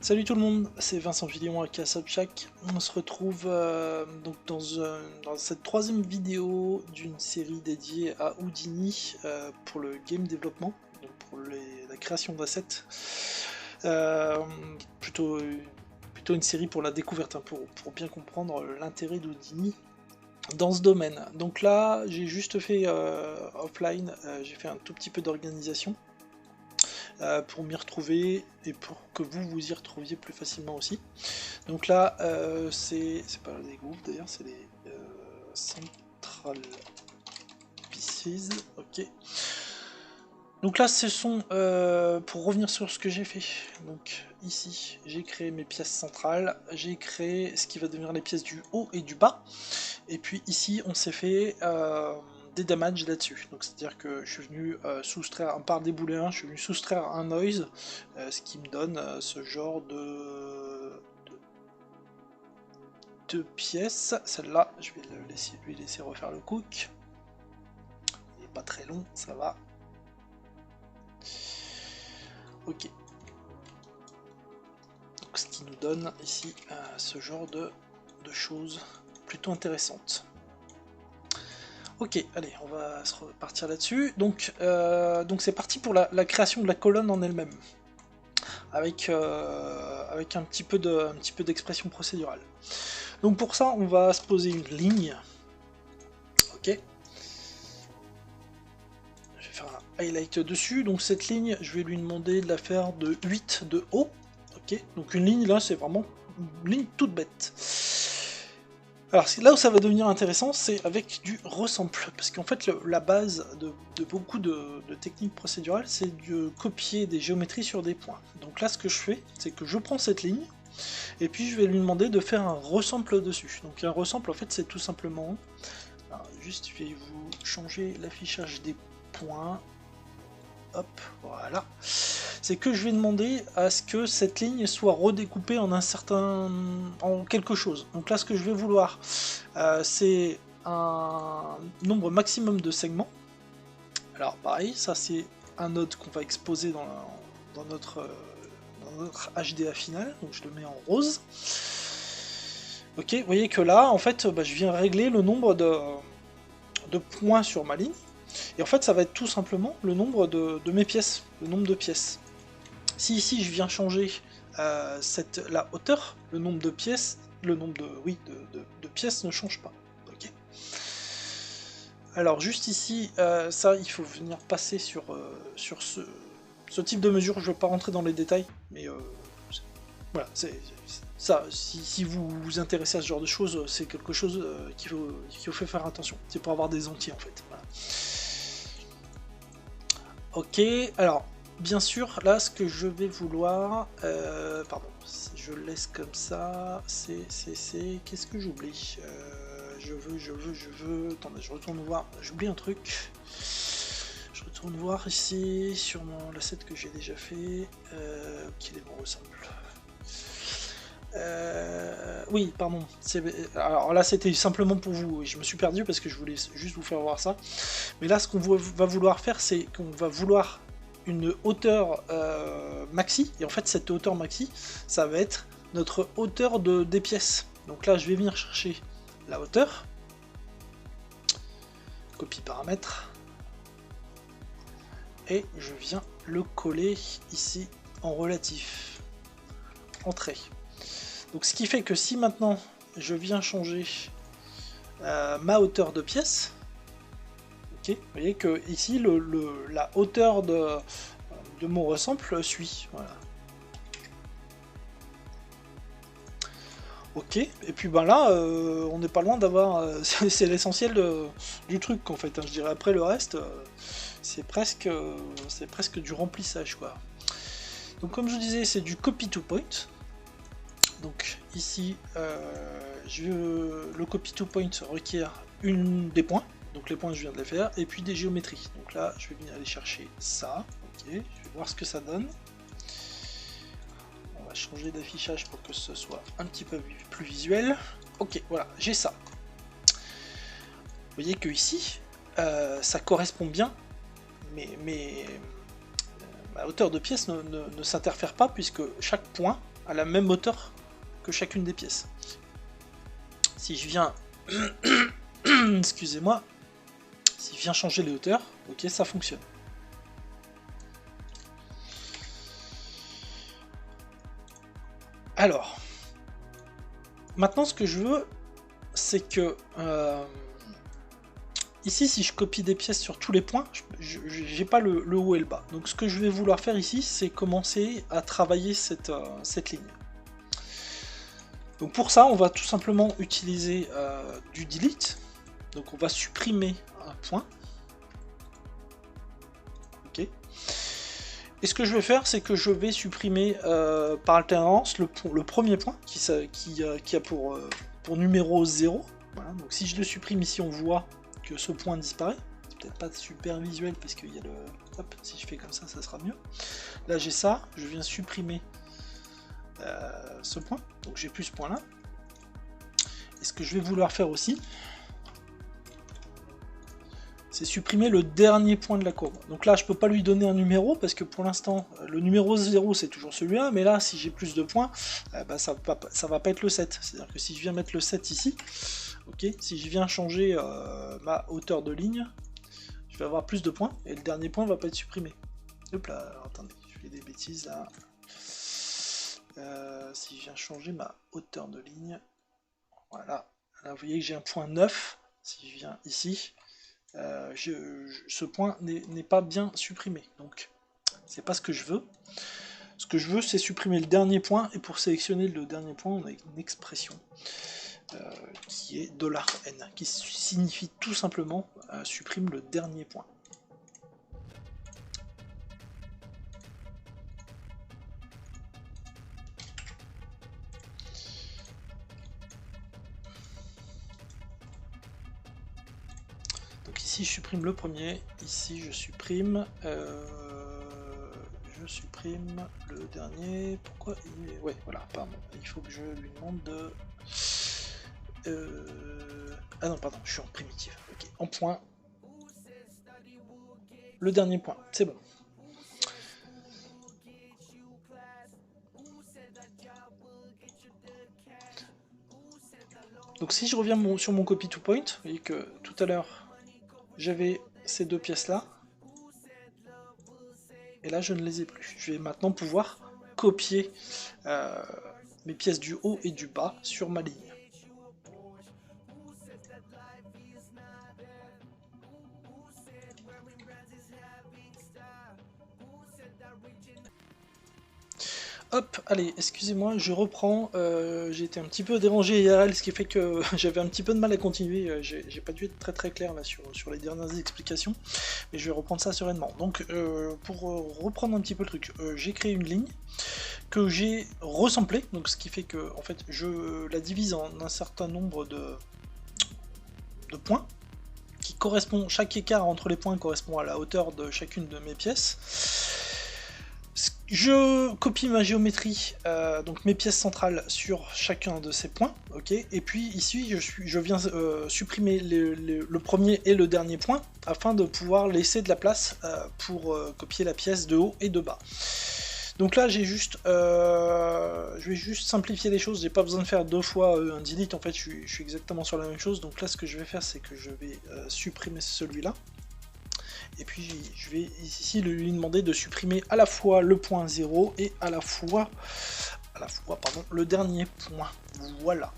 Salut tout le monde, c'est Vincent Filion à Subchac. On se retrouve donc dans cette troisième vidéo d'une série dédiée à Houdini pour le game développement, donc pour la création d'assets. Plutôt une série pour la découverte, hein, pour bien comprendre l'intérêt d'Houdini dans ce domaine. Donc là, j'ai juste fait offline, j'ai fait un tout petit peu d'organisation. Pour m'y retrouver et pour que vous y retrouviez plus facilement aussi. Donc là, c'est pas des groupes d'ailleurs, c'est les Central Pieces. Ok. Donc là, ce sont pour revenir sur ce que j'ai fait. Donc ici, j'ai créé mes pièces centrales, j'ai créé ce qui va devenir les pièces du haut et du bas. Et puis ici, on s'est fait des damages là-dessus. Donc c'est-à-dire que je suis venu soustraire, par des booléens, je suis venu soustraire un noise, ce qui me donne ce genre de pièces. Celle-là, je vais lui laisser refaire le cook. Il n'est pas très long, ça va. Ok. Donc ce qui nous donne ici ce genre de choses plutôt intéressantes. Ok, allez, on va se repartir là-dessus. Donc c'est parti pour la création de la colonne en elle-même, avec un petit peu d'expression procédurale. Donc pour ça, on va se poser une ligne. Ok. Je vais faire un highlight dessus. Donc cette ligne, je vais lui demander de la faire de 8 de haut. Ok. Donc une ligne là, c'est vraiment une ligne toute bête. Alors là où ça va devenir intéressant, c'est avec du resample, parce qu'en fait la base de beaucoup de techniques procédurales, c'est de copier des géométries sur des points. Donc là ce que je fais, c'est que je prends cette ligne, et puis je vais lui demander de faire un resample dessus. Donc un resample en fait c'est tout simplement, alors, juste je vais vous changer l'affichage des points, hop, voilà. C'est que je vais demander à ce que cette ligne soit redécoupée en quelque chose. Donc là, ce que je vais vouloir, c'est un nombre maximum de segments. Alors pareil, ça c'est un node qu'on va exposer dans notre HDA final. Donc je le mets en rose. Ok, vous voyez que là, en fait, je viens régler le nombre de points sur ma ligne. Et en fait, ça va être tout simplement le nombre de mes pièces, le nombre de pièces. Si ici je viens changer la hauteur, le nombre de pièces, de pièces ne change pas. Okay. Alors juste ici, ça il faut venir passer sur ce type de mesure. Je ne vais pas rentrer dans les détails, mais voilà, c'est ça. Si vous vous intéressez à ce genre de choses, c'est quelque chose qu'il faut faire attention. C'est pour avoir des entiers en fait. Voilà. Ok, alors. Bien sûr, là, ce que je vais vouloir... pardon, je laisse comme ça... Qu'est-ce que j'oublie je veux... Attendez, je retourne voir... J'oublie un truc. Je retourne voir ici, sur l'asset que j'ai déjà fait... Qu'il est bon ressemble. Oui, pardon. Alors là, c'était simplement pour vous. Je me suis perdu parce que je voulais juste vous faire voir ça. Mais là, ce qu'on va vouloir faire, c'est qu'on va vouloir une hauteur maxi, et en fait cette hauteur maxi, ça va être notre hauteur des pièces. Donc là je vais venir chercher la hauteur, copie paramètres, et je viens le coller ici en relatif, entrée. Donc ce qui fait que si maintenant je viens changer ma hauteur de pièce, vous voyez que ici la hauteur de mon resample suit. Voilà. Ok, et puis ben là, on n'est pas loin d'avoir. C'est l'essentiel du truc en fait. Hein, je dirais après le reste, c'est presque du remplissage quoi. Donc comme je vous disais, c'est du copy to point. Donc ici, le copy to point requiert des points. Donc les points je viens de les faire, et puis des géométries. Donc là je vais venir aller chercher ça, ok, je vais voir ce que ça donne. On va changer d'affichage pour que ce soit un petit peu plus visuel. Ok, voilà, j'ai ça. Vous voyez que ici, ça correspond bien, mais ma hauteur de pièce ne s'interfère pas, puisque chaque point à la même hauteur que chacune des pièces. Si je viens... Excusez-moi. Si je viens changer les hauteurs, ok, ça fonctionne. Alors, maintenant ce que je veux, c'est que ici, si je copie des pièces sur tous les points, j'ai pas le haut et le bas. Donc ce que je vais vouloir faire ici, c'est commencer à travailler cette ligne. Donc pour ça, on va tout simplement utiliser du delete. Donc on va supprimer un point. Ok. Et ce que je vais faire, c'est que je vais supprimer par alternance le premier point qui a pour numéro 0. Voilà. Donc si je le supprime ici, on voit que ce point disparaît. C'est peut-être pas super visuel parce qu'il y a le... Hop, si je fais comme ça sera mieux. Là j'ai ça, je viens supprimer ce point, donc j'ai plus ce point là. Et ce que je vais vouloir faire aussi, c'est supprimer le dernier point de la courbe. Donc là je peux pas lui donner un numéro parce que pour l'instant le numéro 0 c'est toujours celui-là, mais là si j'ai plus de points, bah, ça va pas être le 7. C'est-à-dire que si je viens mettre le 7 ici, ok, si je viens changer ma hauteur de ligne, je vais avoir plus de points et le dernier point va pas être supprimé. Hop là, alors, attendez, je fais des bêtises là. Si je viens changer ma hauteur de ligne, voilà, là vous voyez que j'ai un point 9, si je viens ici, ce point n'est pas bien supprimé, donc c'est pas ce que je veux. Ce que je veux, c'est supprimer le dernier point, et pour sélectionner le dernier point, on a une expression qui est $n, qui signifie tout simplement supprime le dernier point. Ici je supprime le premier, ici je supprime le dernier. Pourquoi il est... Ouais, voilà, pardon, il faut que je lui demande de... Ah non, pardon, je suis en primitive. Ok, en point. Le dernier point, c'est bon. Donc si je reviens sur mon copy to point, vous voyez que tout à l'heure j'avais ces deux pièces là, et là je ne les ai plus. Je vais maintenant pouvoir copier mes pièces du haut et du bas sur ma ligne. Hop, allez, excusez-moi, je reprends. J'ai été un petit peu dérangé IRL, ce qui fait que j'avais un petit peu de mal à continuer. J'ai pas dû être très très clair là sur les dernières explications, mais je vais reprendre ça sereinement. Donc, pour reprendre un petit peu le truc, j'ai créé une ligne que j'ai resamplée, donc ce qui fait que en fait je la divise en un certain nombre de points qui correspond, chaque écart entre les points correspond à la hauteur de chacune de mes pièces. Je copie ma géométrie, donc mes pièces centrales sur chacun de ces points, ok. Et puis ici je viens supprimer le premier et le dernier point afin de pouvoir laisser de la place pour copier la pièce de haut et de bas. Donc là j'ai juste, je vais juste simplifier les choses, j'ai pas besoin de faire deux fois un delete, en fait je suis exactement sur la même chose. Donc là ce que je vais faire, c'est que je vais supprimer celui-là. Et puis je vais ici lui demander de supprimer à la fois le point 0 et à la fois le dernier point. Voilà.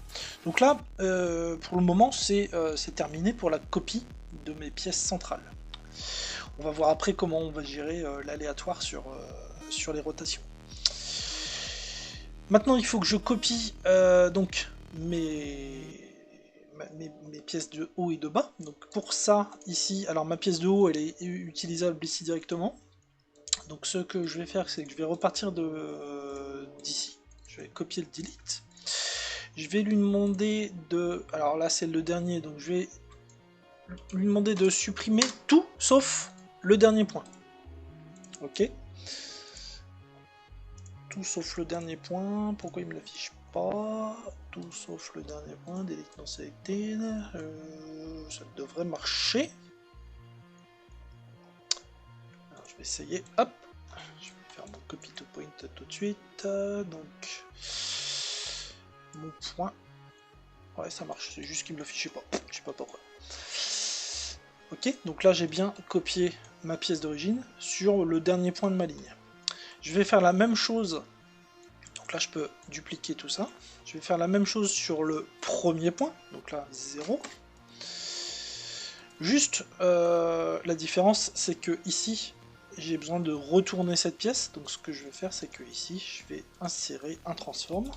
Donc là, pour le moment, c'est terminé pour la copie de mes pièces centrales. On va voir après comment on va gérer l'aléatoire sur les rotations. Maintenant, il faut que je copie donc mes pièces de haut et de bas. Donc pour ça, ici, alors ma pièce de haut, elle est utilisable ici directement. Donc ce que je vais faire, c'est que je vais repartir d'ici. Je vais copier le delete. Je vais lui demander de... Alors là, c'est le dernier, donc je vais lui demander de supprimer tout, sauf le dernier point. Ok. Tout sauf le dernier point. Pourquoi il me l'affiche pas? Tout sauf le dernier point, delete non selected, ça devrait marcher. Alors je vais essayer, hop, je vais faire mon copy to point tout de suite. Donc, mon point. Ouais, ça marche, c'est juste qu'il me le fichait pas. Je sais pas pourquoi. Ok, donc là j'ai bien copié ma pièce d'origine sur le dernier point de ma ligne. Je vais faire la même chose. Donc là je peux dupliquer tout ça. Je vais faire la même chose sur le premier point. Donc là 0. Juste la différence c'est que ici j'ai besoin de retourner cette pièce. Donc ce que je vais faire c'est que ici je vais insérer un transform.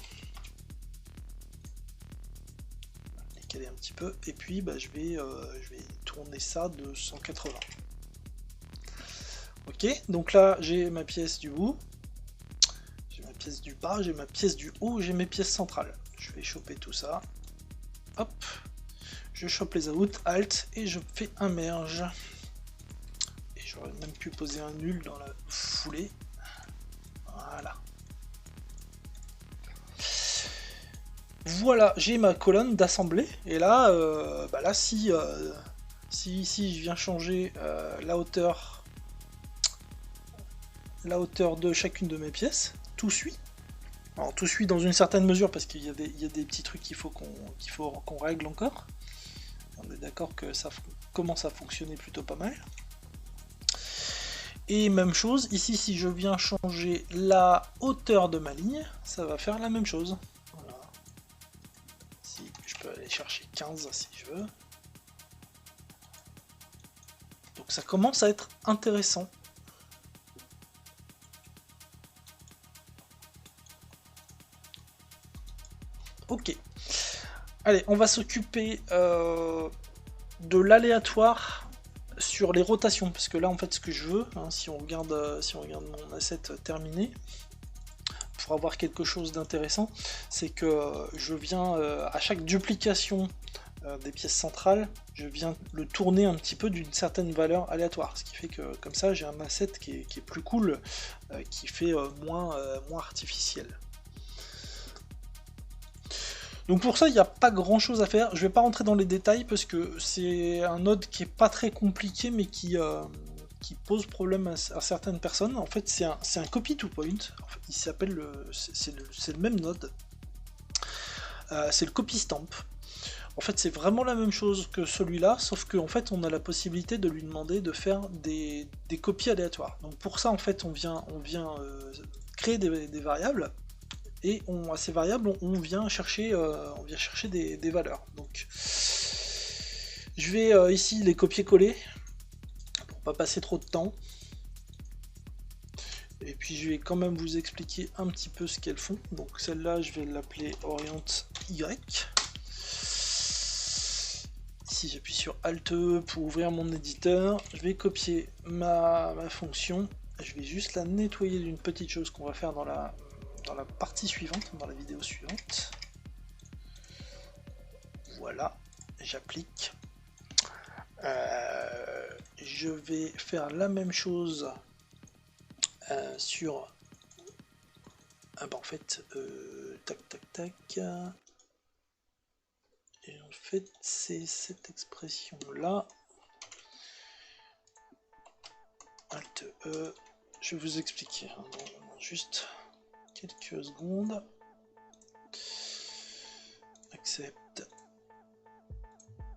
Caler un petit peu et puis bah, je vais tourner ça de 180. Ok, donc là j'ai ma pièce du bout, j'ai ma pièce du bas, j'ai ma pièce du haut, j'ai mes pièces centrales. Je vais choper tout ça, hop, je chope les outs, alt et je fais un merge. Et j'aurais même pu poser un nul dans la foulée. Voilà. Voilà, j'ai ma colonne d'assemblée, et là, bah là si je viens changer la hauteur de chacune de mes pièces, tout suit. Alors tout suit dans une certaine mesure, parce qu'il y a des petits trucs qu'il faut qu'on règle encore. On est d'accord que ça commence à fonctionner plutôt pas mal. Et même chose, ici si je viens changer la hauteur de ma ligne, ça va faire la même chose. Je peux aller chercher 15 si je veux. Donc ça commence à être intéressant. Ok. Allez, on va s'occuper de l'aléatoire sur les rotations. Parce que là, en fait, ce que je veux, hein, si on regarde mon asset terminé, pour avoir quelque chose d'intéressant, c'est que je viens à chaque duplication des pièces centrales, je viens le tourner un petit peu d'une certaine valeur aléatoire, ce qui fait que comme ça j'ai un asset qui est plus cool, qui fait moins artificiel. Donc pour ça il n'y a pas grand chose à faire, je vais pas rentrer dans les détails parce que c'est un node qui est pas très compliqué mais qui pose problème à certaines personnes. En fait c'est un copy to point, en fait, il s'appelle c'est le même node, c'est le copy stamp. En fait c'est vraiment la même chose que celui-là, sauf qu'en fait on a la possibilité de lui demander de faire des copies aléatoires. Donc pour ça en fait on vient créer des variables, et à ces variables on vient chercher des valeurs. Donc je vais ici les copier-coller pour pas passer trop de temps. Et puis je vais quand même vous expliquer un petit peu ce qu'elles font. Donc celle-là je vais l'appeler orient Y. Ici j'appuie sur Alt E pour ouvrir mon éditeur, je vais copier ma fonction, je vais juste la nettoyer d'une petite chose qu'on va faire dans la partie suivante, dans la vidéo suivante. Voilà, j'applique. Je vais faire la même chose sur... Ah bah en fait, tac. Et en fait, c'est cette expression-là. Alt E. Je vais vous expliquer. Hein, juste quelques secondes. Accepte.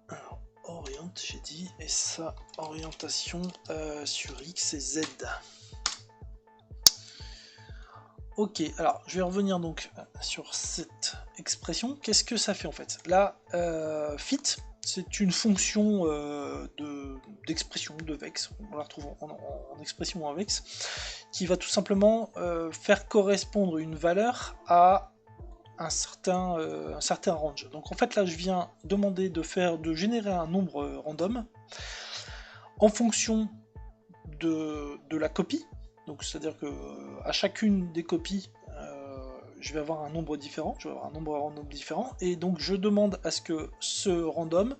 Alors, oriente, j'ai dit. Et ça, orientation sur X et Z. Ok, alors je vais revenir donc sur cette expression. Qu'est-ce que ça fait en fait? Là, fit, c'est une fonction d'expression, de vex, on la retrouve en expression en vex, qui va tout simplement faire correspondre une valeur à un certain range. Donc en fait là je viens demander de générer un nombre random en fonction de la copie. Donc c'est-à-dire que à chacune des copies, je vais avoir un nombre différent, et donc je demande à ce que ce random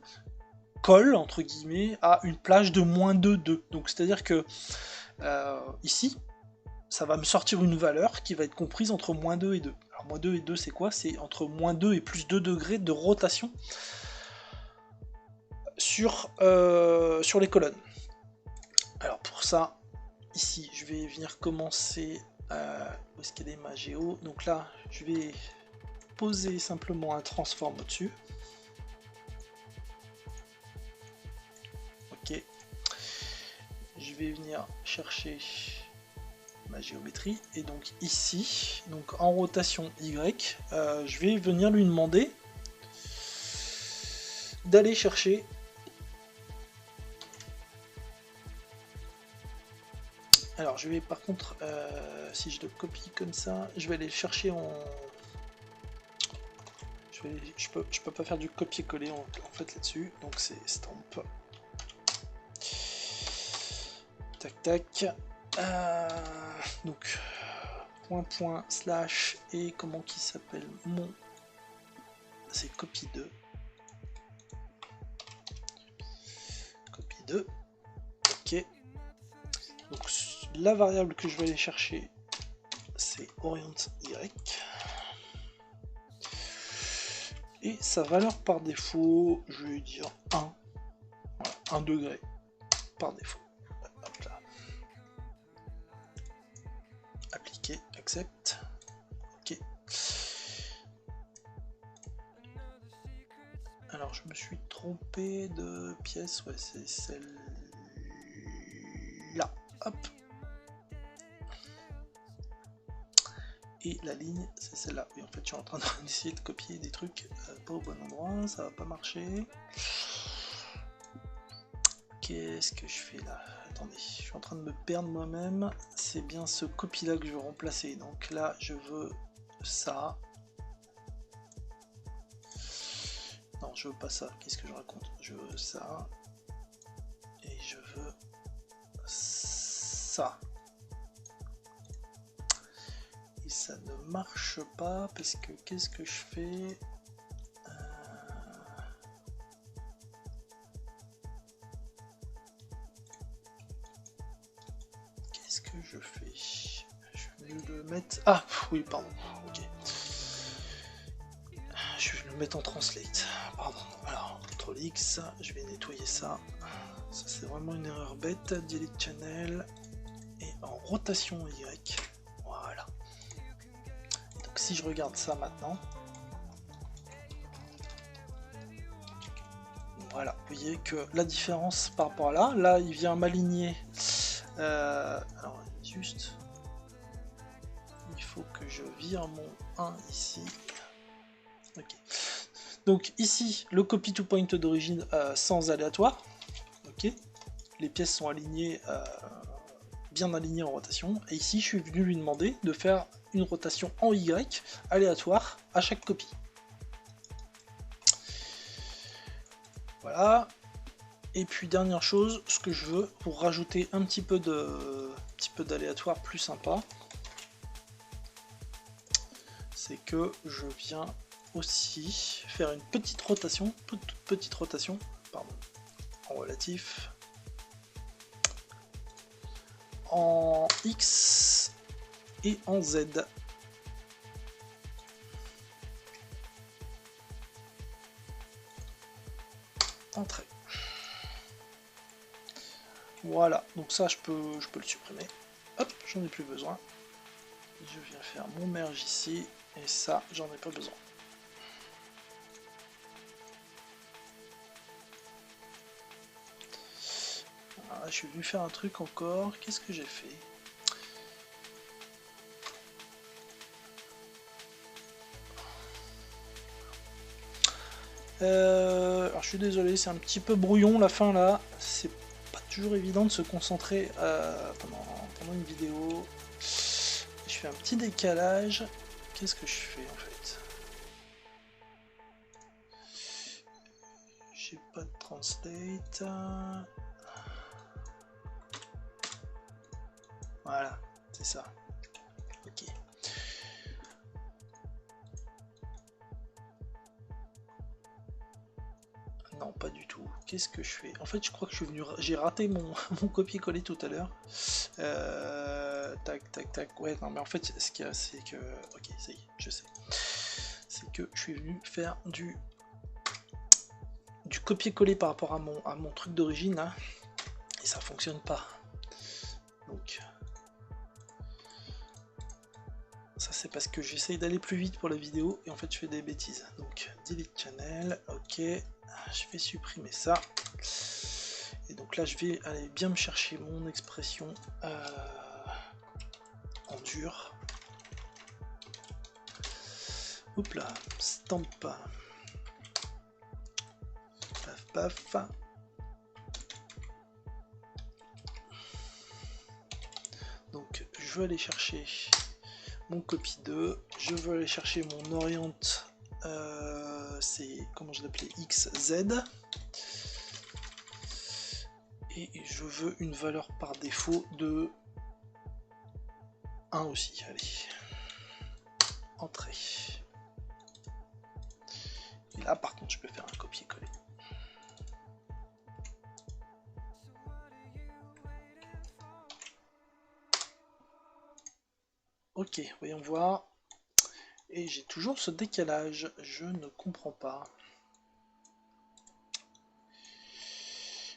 colle, entre guillemets, à une plage de -2, 2. Donc c'est-à-dire que ici, ça va me sortir une valeur qui va être comprise entre -2 et 2. Alors -2 et 2 c'est quoi? C'est entre -2 et +2 degrés de rotation sur les colonnes. Alors pour ça, ici, je vais venir commencer Où est-ce qu'elle est ma géo? Donc là, je vais poser simplement un transform au-dessus. Ok. Je vais venir chercher ma géométrie et donc ici, donc en rotation Y, je vais venir lui demander d'aller chercher alors je vais par contre si je le copie comme ça, je vais aller le chercher en je peux pas faire du copier-coller en fait là-dessus, donc c'est stamp tac tac donc point slash et comment qui s'appelle mon c'est copie 2 ok, donc la variable que je vais aller chercher c'est orient y et sa valeur par défaut je vais dire 1 voilà, 1 degré par défaut. Hop là. Appliquer, accept, ok. Alors je me suis trompé de pièce, ouais c'est celle-là, hop. Et la ligne c'est celle-là, oui en fait je suis en train d'essayer de copier des trucs pas au bon endroit, ça va pas marcher. Qu'est-ce que je fais là? Attendez, je suis en train de me perdre moi-même, c'est bien ce copie là que je veux remplacer, donc là je veux ça. Non, je veux pas ça. Qu'est-ce que je raconte? Je veux ça. Et je veux ça. Et ça ne marche pas parce que qu'est-ce que je fais? Qu'est-ce que je fais? Je vais le mettre... Ah, oui, pardon. Ok. Je vais le mettre en translate. Pardon. Alors, CTRL X, je vais nettoyer ça. Ça, c'est vraiment une erreur bête. Delete channel. Et en rotation Y. Voilà. Donc, si je regarde ça maintenant. Voilà. Vous voyez que la différence par rapport à là, il vient m'aligner. Alors, juste. Il faut que je vire mon 1 ici. Ok. Donc ici, le copy to point d'origine sans aléatoire. Ok. Les pièces sont alignées, bien alignées en rotation. Et ici, je suis venu lui demander de faire une rotation en Y aléatoire à chaque copie. Voilà. Et puis dernière chose, ce que je veux pour rajouter un petit peu d'aléatoire plus sympa, c'est que je viens aussi faire une petite rotation, toute petite rotation, pardon, en relatif, en X et en Z. Entrée. Voilà, donc ça je peux le supprimer. Hop, j'en ai plus besoin. Je viens faire mon merge ici, et ça j'en ai pas besoin. Alors là, je suis venu faire un truc encore. Qu'est-ce que j'ai fait? Alors je suis désolé, c'est un petit peu brouillon la fin là. C'est pas toujours évident de se concentrer pendant une vidéo. Je fais un petit décalage. Qu'est-ce que je fais en fait? J'ai pas de translate. Voilà, c'est ça. Ok. Non, pas du tout. Qu'est-ce que je fais? En fait, je crois que j'ai raté mon copier-coller tout à l'heure. Tac, tac, tac. Ouais, non, mais en fait, ce qu'il y a, c'est que... Ok, ça y est, je sais. C'est que je suis venu faire du copier-coller par rapport à mon truc d'origine, là. Et ça fonctionne pas. Donc... c'est parce que j'essaye d'aller plus vite pour la vidéo et en fait je fais des bêtises. Donc delete channel, ok, je vais supprimer ça. Et donc là je vais aller bien me chercher mon expression en dur. Hop là, stamp. Paf paf. Donc je veux aller chercher mon copy 2, je veux aller chercher mon oriente, c'est comment je l'appelais, XZ, et je veux une valeur par défaut de 1 aussi, allez, entrée. Et là par contre je peux faire un copier-coller. Ok, voyons voir. Et j'ai toujours ce décalage, je ne comprends pas.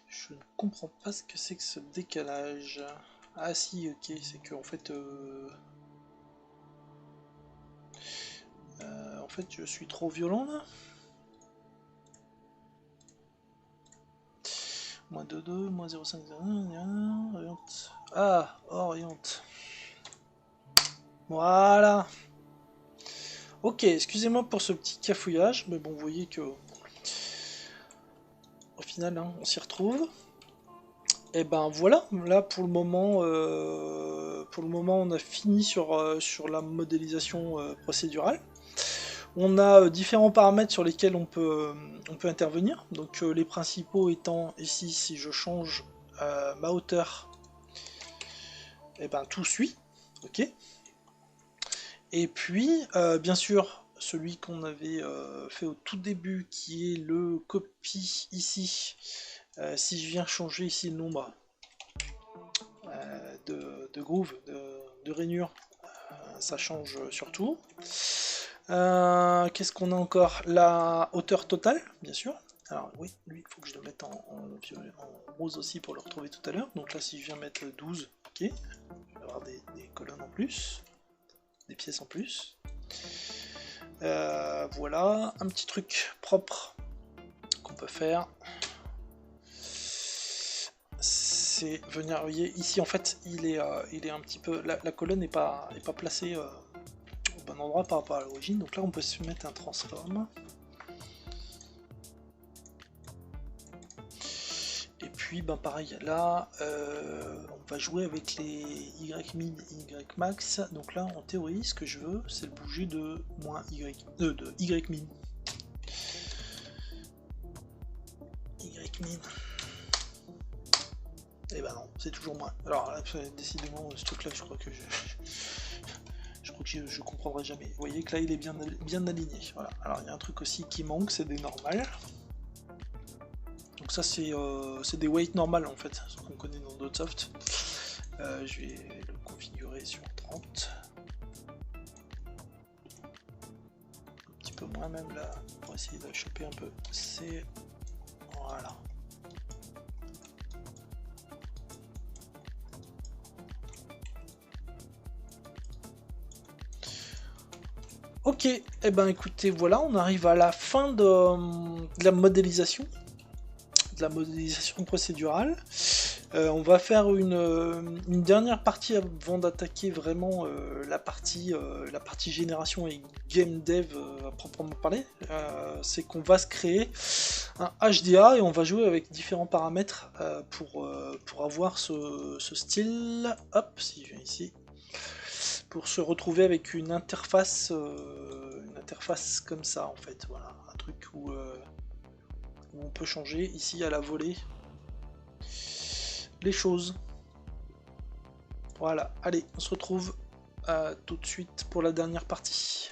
Je ne comprends pas ce que c'est que ce décalage. Ah si, ok, c'est que en fait je suis trop violent là. Moins 2,2, moins 0,5, oriente. Ah, oriente. Voilà. Ok, excusez-moi pour ce petit cafouillage, mais bon, vous voyez que au final, hein, on s'y retrouve. Et ben voilà, là pour le moment, on a fini sur la modélisation procédurale. On a différents paramètres sur lesquels on peut intervenir. Donc les principaux étant ici, si je change ma hauteur, et ben tout suit, ok. Et puis bien sûr celui qu'on avait fait au tout début, qui est le copy ici. Si je viens changer ici le nombre de groove, de rainure, ça change surtout. Qu'est-ce qu'on a encore? La hauteur totale, bien sûr. Alors oui, lui, il faut que je le mette en rose aussi pour le retrouver tout à l'heure. Donc là, si je viens mettre 12, ok, je vais avoir des colonnes en plus, des pièces en plus. Voilà, un petit truc propre qu'on peut faire. C'est venir, vous voyez, ici en fait, il est un petit peu, la colonne n'est pas placée au bon endroit par rapport à l'origine. Donc là, on peut se mettre un transform. Et puis, ben pareil, là, on va jouer avec les Y-min, Y-max. Donc là, en théorie, ce que je veux, c'est le bouger de moins Y, de Y-min. Y-min. Et ben non, c'est toujours moins. Alors là, décidément, ce truc-là, je crois que je comprendrai jamais. Vous voyez que là, il est bien aligné. Voilà. Alors il y a un truc aussi qui manque, c'est des normales. Donc ça, c'est des weights normales en fait, ce qu'on connaît dans d'autres softs. Je vais le configurer sur 30. Un petit peu moins même là, pour essayer de choper un peu. C'est... Voilà. Ok, et ben écoutez, voilà, on arrive à la fin de la modélisation. De la modélisation procédurale. On va faire une dernière partie avant d'attaquer vraiment la partie génération et game dev à proprement parler. C'est qu'on va se créer un HDA et on va jouer avec différents paramètres pour avoir ce style. Hop, si je viens ici, pour se retrouver avec une interface comme ça en fait. Voilà, un truc où on peut changer ici à la volée les choses. Voilà, allez, on se retrouve tout de suite pour la dernière partie.